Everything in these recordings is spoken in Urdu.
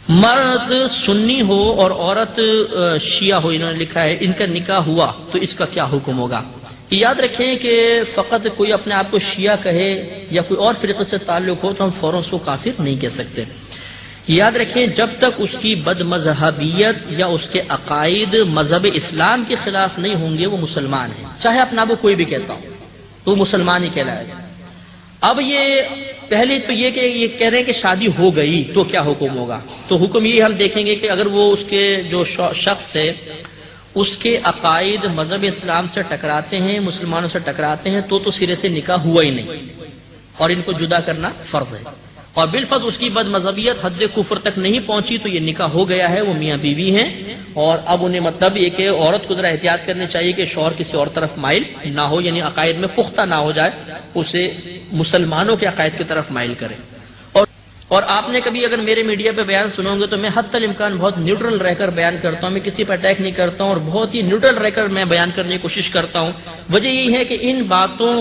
مرد سنی ہو اور عورت شیعہ ہو، انہوں نے لکھا ہے ان کا نکاح ہوا تو اس کا کیا حکم ہوگا؟ یاد رکھیں کہ فقط کوئی اپنے آپ کو شیعہ کہے یا کوئی اور فرقے سے تعلق ہو تو ہم فوراً اس کو کافر نہیں کہہ سکتے۔ یاد رکھیں جب تک اس کی بد مذہبیت یا اس کے عقائد مذہب اسلام کے خلاف نہیں ہوں گے وہ مسلمان ہے، چاہے اپنا آپ کو کوئی بھی کہتا ہو تو وہ مسلمان ہی کہلائے گا۔ اب یہ پہلے تو یہ کہ یہ کہہ رہے ہیں کہ شادی ہو گئی تو کیا حکم ہوگا، تو حکم یہ ہم دیکھیں گے کہ اگر وہ اس کے جو شخص ہے اس کے عقائد مذہب اسلام سے ٹکراتے ہیں، مسلمانوں سے ٹکراتے ہیں تو سرے سے نکاح ہوا ہی نہیں اور ان کو جدا کرنا فرض ہے، اور بالفرض اس کی بد مذہبیت حد کفر تک نہیں پہنچی تو یہ نکاح ہو گیا ہے، وہ میاں بیوی ہیں۔ اور اب انہیں مطلب یہ کہ عورت کو ذرا احتیاط کرنی چاہیے کہ شوہر کسی اور طرف مائل نہ ہو، یعنی عقائد میں پختہ نہ ہو جائے، اسے مسلمانوں کے عقائد کی طرف مائل کرے۔ اور آپ نے کبھی اگر میرے میڈیا پہ بیان سنو گے تو میں حتی الامکان بہت نیوٹرل رہ کر بیان کرتا ہوں، میں کسی پہ اٹیک نہیں کرتا ہوں اور بہت ہی نیوٹرل رہ کر میں بیان کرنے کی کوشش کرتا ہوں۔ وجہ یہی ہے کہ ان باتوں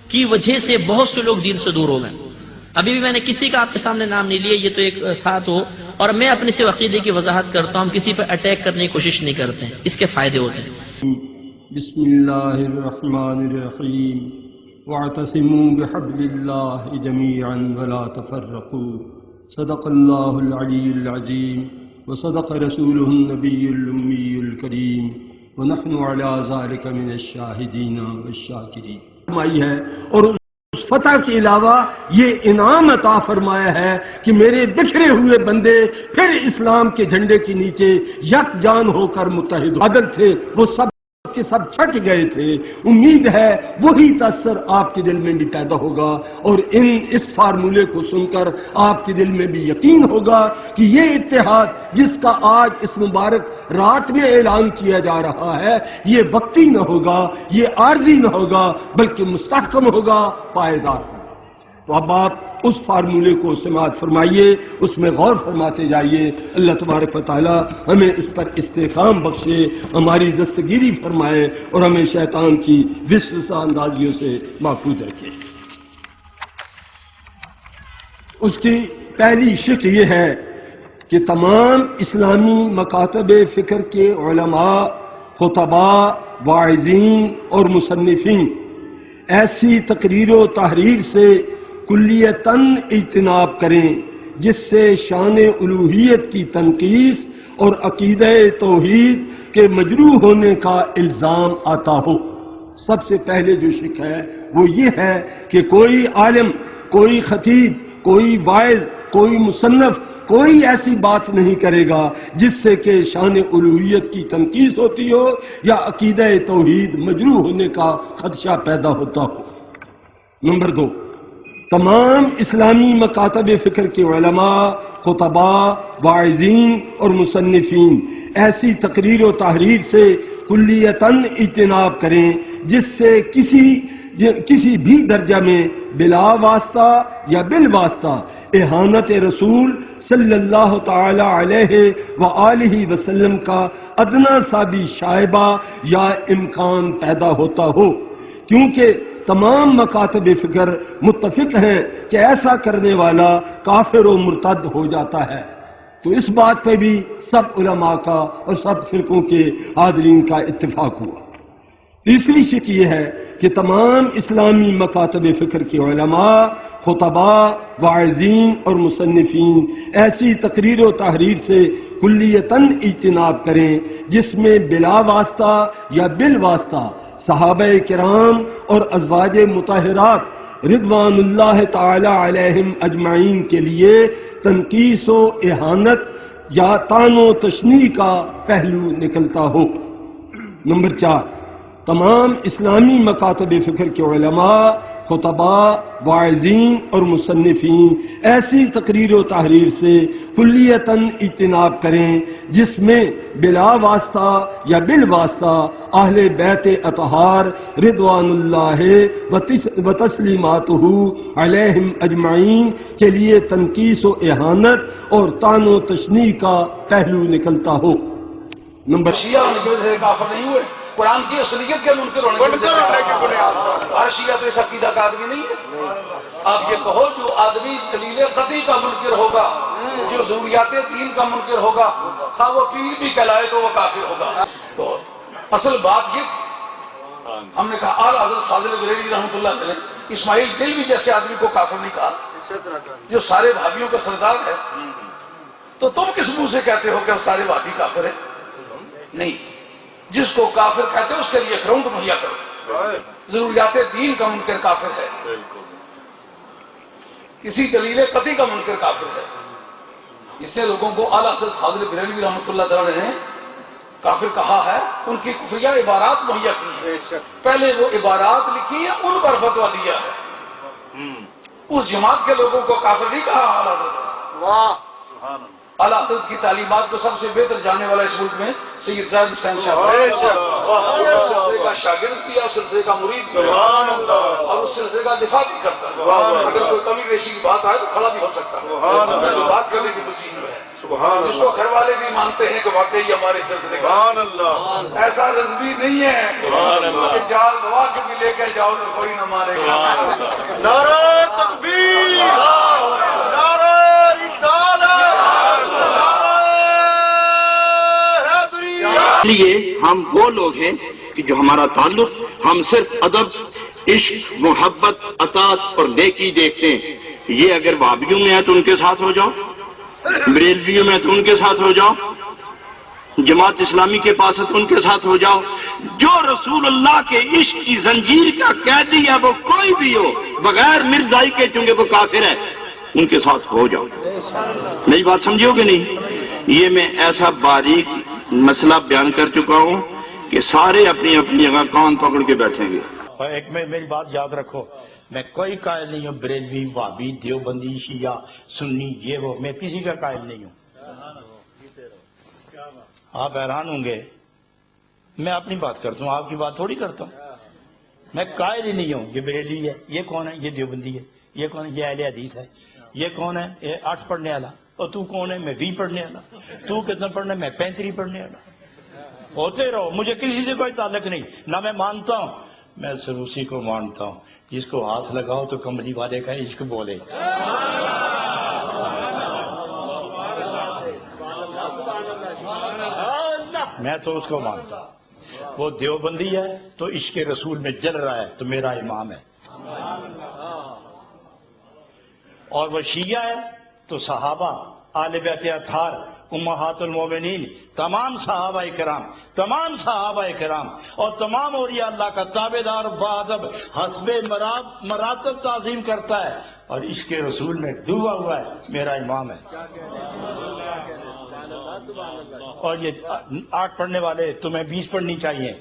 کی وجہ سے بہت سے لوگ دین سے دور ہو گئے۔ ابھی بھی میں نے کسی کا آپ کے سامنے نام نہیں لیا، یہ تو ایک تھا تو، اور میں اپنے سے عقیدے کی وضاحت کرتا ہوں، کسی پہ اٹیک کرنے کی کوشش نہیں کرتے ہیں، اس کے فائدے ہوتے ہیں۔ بسم اللہ الرحمن الرحیم واعتصموا بحبل اللہ جميعا ولا تفرقوا صدق اللہ العلی العظیم وصدق رسولہ النبی الأمی الکریم ونحن علی ذلک من الشاہدین والشاکرین فرمائی ہے، اور اس فتح کے علاوہ یہ انعام عطا فرمایا ہے کہ میرے بکھرے ہوئے بندے پھر اسلام کے جھنڈے کے نیچے یک جان ہو کر متحد عدل تھے، وہ سب کے سب چھٹ گئے تھے۔ امید ہے وہی تاثر آپ کے دل میں بھی پیدا ہوگا، اور اس فارمولے کو سن کر آپ کے دل میں بھی یقین ہوگا کہ یہ اتحاد جس کا آج اس مبارک رات میں اعلان کیا جا رہا ہے یہ وقتی نہ ہوگا، یہ عارضی نہ ہوگا، بلکہ مستحکم ہوگا، پائیدار ہوگا۔ تو اب آپ اس فارمولے کو سماعت فرمائیے، اس میں غور فرماتے جائیے۔ اللہ تبارک و تعالی ہمیں اس پر استحکام بخشے، ہماری دستگیری فرمائے اور ہمیں شیطان کی وسوسہ اندازیوں سے محفوظ رکھے۔ اس کی پہلی شق یہ ہے کہ تمام اسلامی مکاتب فکر کے علماء، خطباء، واعظین اور مصنفین ایسی تقریر و تحریر سے کلیتاً اجتناب کریں جس سے شان الوہیت کی تنقیص اور عقیدہ توحید کے مجروح ہونے کا الزام آتا ہو۔ سب سے پہلے جو شک ہے وہ یہ ہے کہ کوئی عالم، کوئی خطیب، کوئی واعظ، کوئی مصنف کوئی ایسی بات نہیں کرے گا جس سے کہ شان الوہیت کی تنقیص ہوتی ہو یا عقیدہ توحید مجروح ہونے کا خدشہ پیدا ہوتا ہو۔ نمبر 2، تمام اسلامی مکاتب فکر کے علماء، خطباء، واعظین اور مصنفین ایسی تقریر و تحریر سے کلیتاً اجتناب کریں جس سے کسی بھی درجہ میں بلا واسطہ یا بالواسطہ اہانت رسول صلی اللہ تعالی علیہ وآلہ وسلم کا ادنا سا بھی شائبہ یا امکان پیدا ہوتا ہو، کیونکہ تمام مکاتب فکر متفق ہیں کہ ایسا کرنے والا کافر و مرتد ہو جاتا ہے۔ تو اس بات پہ بھی سب علماء کا اور سب فرقوں کے حاضرین کا اتفاق ہوا۔ تیسری شک یہ ہے کہ تمام اسلامی مکاتب فکر کے علماء، خطباء، واعظین اور مصنفین ایسی تقریر و تحریر سے کلیتاً اجتناب کریں جس میں بلا واسطہ یا بالواسطہ صحابہ کرام اور ازواج مطہرات رضوان اللہ تعالی علیہم اجمعین کے لیے تنقیص و اہانت یا طعن و تشنیع کا پہلو نکلتا ہو۔ نمبر 4، تمام اسلامی مکاتب فکر کے علماء، خطباء، واعظین اور مصنفین ایسی تقریر و تحریر سے کلیتاً اجتناب کریں جس میں بلا واسطہ یا بالواسطہ اہل بیت اطہار رضوان اللہ و تسلیماتہ علیہم اجمعین کے لیے تنقیص و اہانت اور طعن و تشنیع کا پہلو نکلتا ہو۔ نمبر شیعہ ہونے کی وجہ سے کافر نہیں ہوئے، قرآن کی اصلیت کے منکر ہونے کی وجہ سے ہر شیعہ تو اس عقیدہ کا آدمی نہیں ہے۔ آپ یہ کہو جو آدمی دلیل قطعی کا منکر ہوگا جو ضروریات دین کا منکر ہوگا خواہ وہ پیر بھی کہلائے تو وہ کافر ہوگا. تو اصل بات یہ تھی، ہم نے کہا اعلیٰ حضرت فاضل بریلوی رحمۃ اللہ علیہ اسماعیل دلوی جیسے آدمی کو کافر نہیں کہا جو سارے بھابیوں کا سردار ہے. تو تم کس منہ سے کہتے ہو کہ سارے بھابی کافر ہیں؟ نہیں، جس کو کافر کہتے ہو اس کے لیے گراؤنڈ مہیا کرو. ضروریات دین کا منکر کافر ہے، کسی دلیل قطعی کا منکر کافر ہے. جس نے لوگوں کو اعلیٰ حضرت فاضل بریلوی رحمۃ اللہ تعالی نے کافر کہا ہے، ان کی کفریہ عبارات مہیا کی ہیں. پہلے وہ عبارات لکھی ہیں، ان پر فتویٰ دیا ہے. اس جماعت کے لوگوں کو کافر نہیں کہا اعلیٰ حضرت. اعلیٰ حضرت کی تعلیمات کو سب سے بہتر جاننے والا اس ملک میں سید زاہد حسین شاہ صاحب، اس سلسلے کا شاگرد بھی ہے، اس سلسلے کا مرید بھی ہے، اور اس سلسلے کا دفاع بھی کرتا ہے. اگر کوئی کمی بیشی کی بات آئے تو کھڑا بھی ہو سکتا ہے، جو بات کرنے کی بچی ہے جس کو گھر والے بھی مانتے ہیں کہ واقعی ہمارے سلسلے کا ایسا رضوی نہیں ہے کہ جال گواہ کے بھی لے کے جاؤ تو کوئی نہ مارے گا. نعرہ تکبیر، نعرہ رسالت، نعرہ حیدری. اس لیے ہم وہ لوگ ہیں کہ جو ہمارا تعلق ہم صرف ادب، عشق، محبت، اطاعت اور نیکی دیکھتے ہیں. یہ اگر وہابیوں میں ہے تو ان کے ساتھ ہو جاؤ، بریلویوں میں تو ان کے ساتھ ہو جاؤ، جماعت اسلامی کے پاس ہے تو ان کے ساتھ ہو جاؤ. جو رسول اللہ کے عشق کی زنجیر کا قیدی ہے وہ کوئی بھی ہو، بغیر مرزائی کے چونکہ وہ کافر ہے، ان کے ساتھ ہو جاؤ. میری بات سمجھو گے نہیں؟ یہ میں ایسا باریک مسئلہ بیان کر چکا ہوں کہ سارے اپنی اپنی جگہ کان پکڑ کے بیٹھیں گے. اور ایک میں میری بات یاد رکھو، میں کوئی قائل نہیں ہوں بریلوی، وہابی، دیوبندی، شیعہ، سنی، یہ وہ، میں کسی کا قائل نہیں ہوں. آپ حیران ہوں گے، میں اپنی بات کرتا ہوں، آپ کی بات تھوڑی کرتا ہوں. میں قائل ہی نہیں ہوں یہ بریلوی ہے، یہ کون ہے، یہ دیوبندی ہے، یہ کون ہے، یہ اہل حدیث ہے، یہ کون ہے، یہ 8 پڑھنے والا، اور تو کون ہے، میں 20 پڑھنے والا، تو کتنا پڑھنا ہے، میں 35 پڑھنے والا. ہوتے رہو، مجھے کسی سے کوئی تعلق نہیں، نہ میں مانتا ہوں. میں صرف اسی کو مانتا ہوں جس کو ہاتھ لگاؤ تو کملی والے کا عشق بولے. میں تو اس کو مانتا ہوں. وہ دیوبندی ہے تو عشق رسول میں جل رہا ہے تو میرا امام ہے، اور وہ شیعہ ہے تو صحابہ، آل بیت اطہار، امہات المومنین، تمام صحابہ کرام اور تمام اولیاء اللہ کا تابع دار بادب حسب مراتب تعظیم کرتا ہے، اور عشق رسول میں ڈوبا ہوا ہے، میرا امام ہے. اور یہ 8 پڑھنے والے تمہیں 20 پڑھنی چاہیے،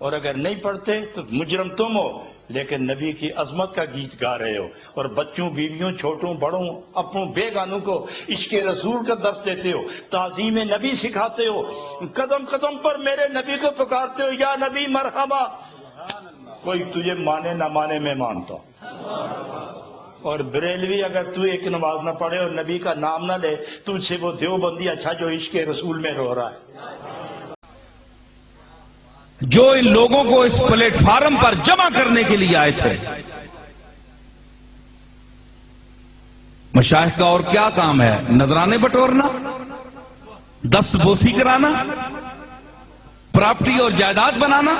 اور اگر نہیں پڑھتے تو مجرم تم ہو، لیکن نبی کی عظمت کا گیت گا رہے ہو، اور بچوں، بیویوں، چھوٹوں، بڑوں، اپنوں بیگانوں کو عشق رسول کا درس دیتے ہو، تعظیم نبی سکھاتے ہو، قدم قدم پر میرے نبی کو پکارتے ہو، یا نبی مرحبا. کوئی تجھے مانے نہ مانے میں مانتا ہوں. اور بریلوی اگر تو ایک نماز نہ پڑھے اور نبی کا نام نہ لے، تجھ سے وہ دیوبندی اچھا جو عشق رسول میں رو رہا ہے. جو ان لوگوں کو اس پلیٹ فارم پر جمع کرنے کے لیے آئے تھے، مشائخ کا اور کیا کام ہے؟ نذرانے بٹورنا، دست بوسی کرانا، پراپرٹی اور جائیداد بنانا.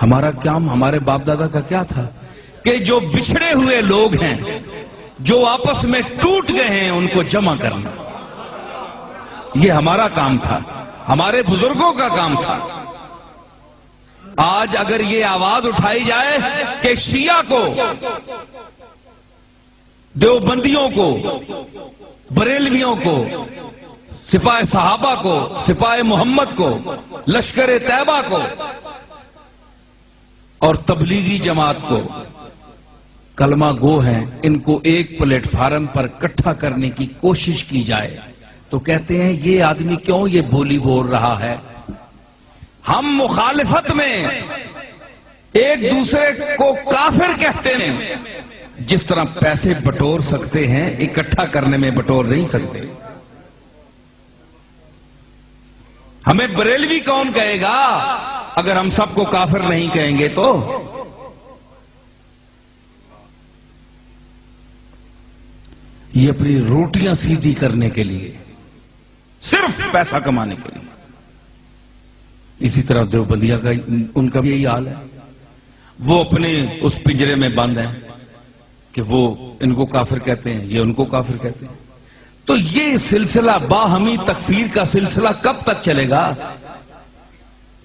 ہمارا کام، ہمارے باپ دادا کا کیا تھا کہ جو بچھڑے ہوئے لوگ ہیں، جو آپس میں ٹوٹ گئے ہیں، ان کو جمع کرنا. یہ ہمارا کام تھا، ہمارے بزرگوں کا کام تھا. آج اگر یہ آواز اٹھائی جائے کہ شیعہ کو، دیوبندیوں کو، بریلویوں کو، سپاہ صحابہ کو، سپاہ محمد کو، لشکر طیبہ کو اور تبلیغی جماعت کو کلمہ گو ہیں، ان کو ایک پلیٹ فارم پر اکٹھا کرنے کی کوشش کی جائے تو کہتے ہیں یہ آدمی کیوں یہ بولی بول رہا ہے. ہم مخالفت میں ایک دوسرے کو کافر کہتے ہیں. جس طرح پیسے بٹور سکتے ہیں، اکٹھا کرنے میں بٹور نہیں سکتے. ہمیں بریلوی کون کہے گا اگر ہم سب کو کافر نہیں کہیں گے تو؟ یہ اپنی روٹیاں سیدھی کرنے کے لیے، صرف پیسہ کمانے کے لیے. اسی طرح دیوبندیہ کا ان کا بھی یہی حال ہے. وہ اپنے اس پنجرے میں بند ہیں کہ وہ ان کو کافر کہتے ہیں، یہ ان کو کافر کہتے ہیں. تو یہ سلسلہ باہمی تکفیر کا سلسلہ کب تک چلے گا؟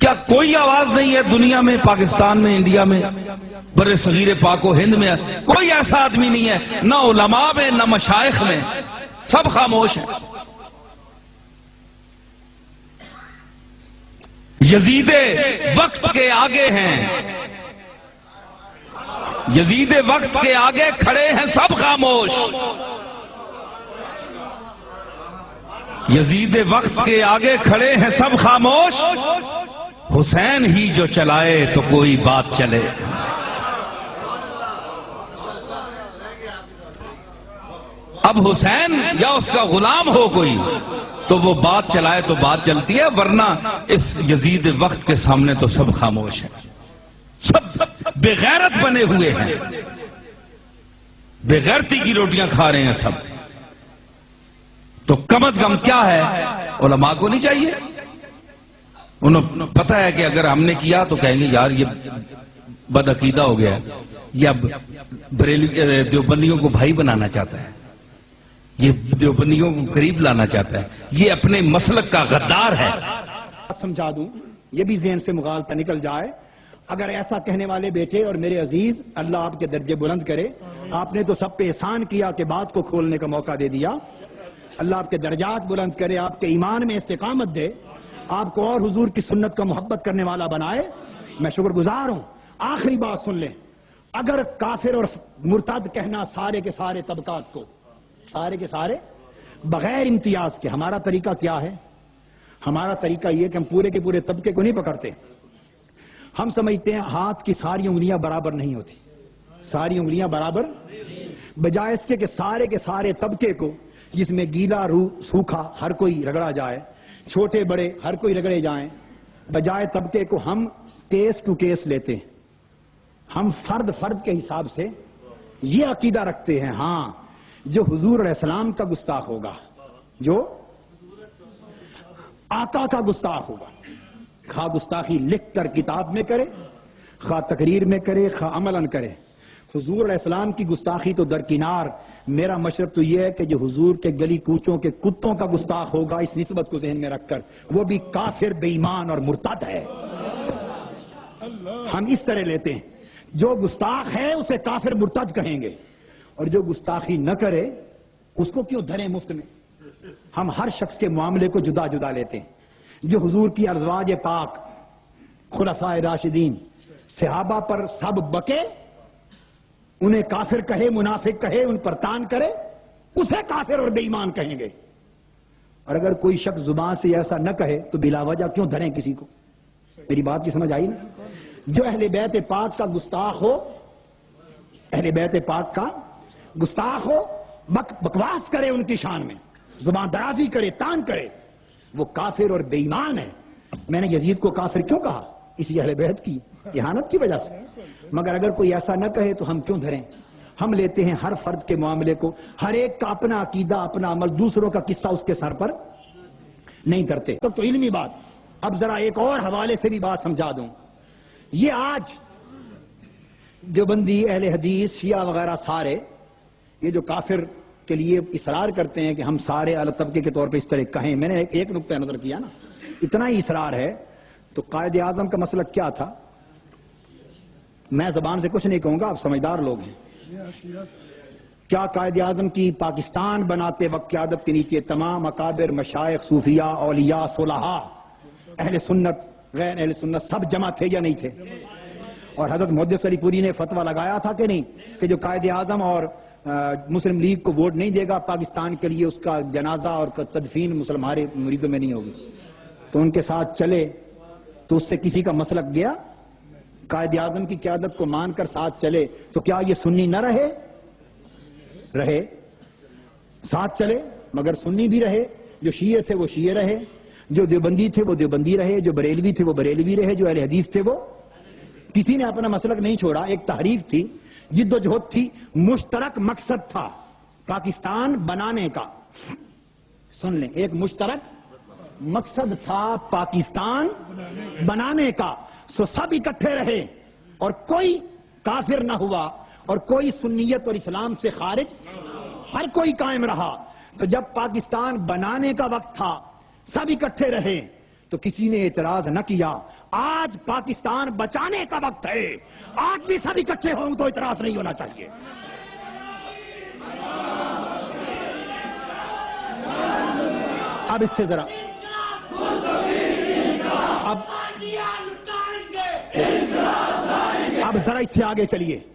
کیا کوئی آواز نہیں ہے دنیا میں، پاکستان میں، انڈیا میں، بر صغیر پاک و ہند میں کوئی ایسا آدمی نہیں ہے، نہ علماء میں نہ مشائخ میں، سب خاموش ہیں. یزید وقت کے آگے ہیں، یزید وقت کے آگے کھڑے ہیں سب خاموش. یزید وقت کے آگے کھڑے ہیں سب خاموش. حسین ہی جو چلائے تو کوئی بات چلے. اب حسین یا اس کا غلام ہو کوئی تو وہ بات چلائے تو بات چلتی ہے، ورنہ اس یزید وقت کے سامنے تو سب خاموش ہیں، سب بغیرت بنے ہوئے ہیں، بغیرتی کی روٹیاں کھا رہے ہیں سب. تو کم از کم کیا ہے، علماء کو نہیں چاہیے؟ انہیں پتا ہے کہ اگر ہم نے کیا تو کہیں گے یار یہ بد عقیدہ ہو گیا، یہ اب دیوبندیوں کو بھائی بنانا چاہتا ہے، یہ دیوبندیوں کو قریب لانا چاہتا ہے، یہ اپنے مسلک کا غدار ہے. سمجھا دوں، یہ بھی ذہن سے مغالطہ نکل جائے. اگر ایسا کہنے والے بیٹے اور میرے عزیز، اللہ آپ کے درجے بلند کرے. آپ نے تو سب پہ احسان کیا کہ بات کو کھولنے کا موقع دے دیا. اللہ آپ کے درجات بلند کرے، آپ کے ایمان میں استقامت دے، آپ کو اور حضور کی سنت کا محبت کرنے والا بنائے. میں شکر گزار ہوں. آخری بات سن لیں، اگر کافر اور مرتد کہنا سارے کے سارے طبقات کو، سارے کے سارے بغیر امتیاز کے، ہمارا طریقہ کیا ہے؟ ہمارا طریقہ یہ کہ ہم پورے کے پورے طبقے کو نہیں پکڑتے. ہم سمجھتے ہیں ہاتھ کی ساری انگلیاں برابر نہیں ہوتی، ساری انگلیاں برابر، بجائے اس کے کہ سارے کے سارے طبقے کو، جس میں گیلا روح سوکھا ہر کوئی رگڑا جائے، چھوٹے بڑے ہر کوئی رگڑے جائیں، بجائے طبقے کو ہم کیس ٹو کیس لیتے ہیں. ہم فرد فرد کے حساب سے یہ عقیدہ رکھتے ہیں، ہاں جو حضور علیہ السلام کا گستاخ ہوگا، جو آقا کا گستاخ ہوگا، خواہ گستاخی لکھ کر کتاب میں کرے، خواہ تقریر میں کرے، خواہ عملاً کرے، حضور علیہ السلام کی گستاخی تو درکنار. میرا مشرب تو یہ ہے کہ جو حضور کے گلی کوچوں کے کتوں کا گستاخ ہوگا، اس نسبت کو ذہن میں رکھ کر، وہ بھی کافر، بے ایمان اور مرتد ہے. ہم اس طرح لیتے ہیں، جو گستاخ ہے اسے کافر مرتد کہیں گے، اور جو گستاخی نہ کرے اس کو کیوں دھریں مفت میں. ہم ہر شخص کے معاملے کو جدا جدا لیتے ہیں. جو حضور کی ازواج پاک، خلفائے راشدین، صحابہ پر سب بکے، انہیں کافر کہے، منافق کہے، ان پر تان کرے، اسے کافر اور بے ایمان کہیں گے. اور اگر کوئی شخص زبان سے ایسا نہ کہے تو بلا وجہ کیوں دھریں کسی کو؟ میری بات کی سمجھ آئی نا؟ جو اہل بیت پاک کا گستاخ ہو، اہل بیت پاک کا گستاخ ہو، بکواس کرے ان کی شان میں، زبان درازی کرے، تان کرے، وہ کافر اور بے ایمان ہے. میں نے یزید کو کافر کیوں کہا؟ اسی اہل بیت کی اہانت کی وجہ سے. مگر اگر کوئی ایسا نہ کہے تو ہم کیوں دھریں؟ ہم لیتے ہیں ہر فرد کے معاملے کو، ہر ایک کا اپنا عقیدہ، اپنا عمل، دوسروں کا قصہ اس کے سر پر نہیں کرتے. تو علمی بات. اب ذرا ایک اور حوالے سے بھی بات سمجھا دوں. یہ آج دیوبندی، اہل حدیث، شیعہ وغیرہ سارے یہ جو کافر کے لیے اصرار کرتے ہیں کہ ہم سارے اعلی طبقے کے طور پہ اس طرح کہیں، میں نے ایک نقطہ نظر کیا نا، اتنا ہی اصرار ہے تو قائد اعظم کا مسلک کیا تھا؟ میں زبان سے کچھ نہیں کہوں گا، آپ سمجھدار لوگ ہیں. کیا قائد اعظم کی پاکستان بناتے وقت قیادت کے نیچے تمام اکابر، مشائخ، صوفیاء، اولیاء، صلحاء، اہل سنت، غیر اہل سنت سب جمع تھے یا نہیں تھے؟ اور حضرت محدث علی پوری نے فتویٰ لگایا تھا کہ نہیں کہ جو قائد اعظم اور مسلم لیگ کو ووٹ نہیں دے گا پاکستان کے لیے، اس کا جنازہ اور تدفین مسلمان مریدوں میں نہیں ہوگی. تو ان کے ساتھ چلے تو اس سے کسی کا مسلک گیا؟ قائد اعظم کی قیادت کو مان کر ساتھ چلے تو کیا یہ سنی نہ رہے؟ رہے، ساتھ چلے مگر سنی بھی رہے. جو شیعہ تھے وہ شیعہ رہے، جو دیوبندی تھے وہ دیوبندی رہے، جو بریلوی تھے وہ بریلوی رہے، جو اہل حدیث تھے وہ، کسی نے اپنا مسلک نہیں چھوڑا. ایک تحریک تھی، جد و جہد تھی، مشترک مقصد تھا. پاکستان بنانے کا، سن لیں، ایک مشترک مقصد تھا پاکستان بنانے کا، سو سب اکٹھے رہے اور کوئی کافر نہ ہوا اور کوئی سنیت اور اسلام سے خارج، ہر کوئی قائم رہا۔ تو جب پاکستان بنانے کا وقت تھا سب اکٹھے رہے تو کسی نے اعتراض نہ کیا۔ آج پاکستان بچانے کا وقت ہے، آج بھی سب اکٹھے ہوں تو اعتراض نہیں ہونا چاہیے۔ اب اس سے ذرا اب ذرا اس سے آگے چلیے۔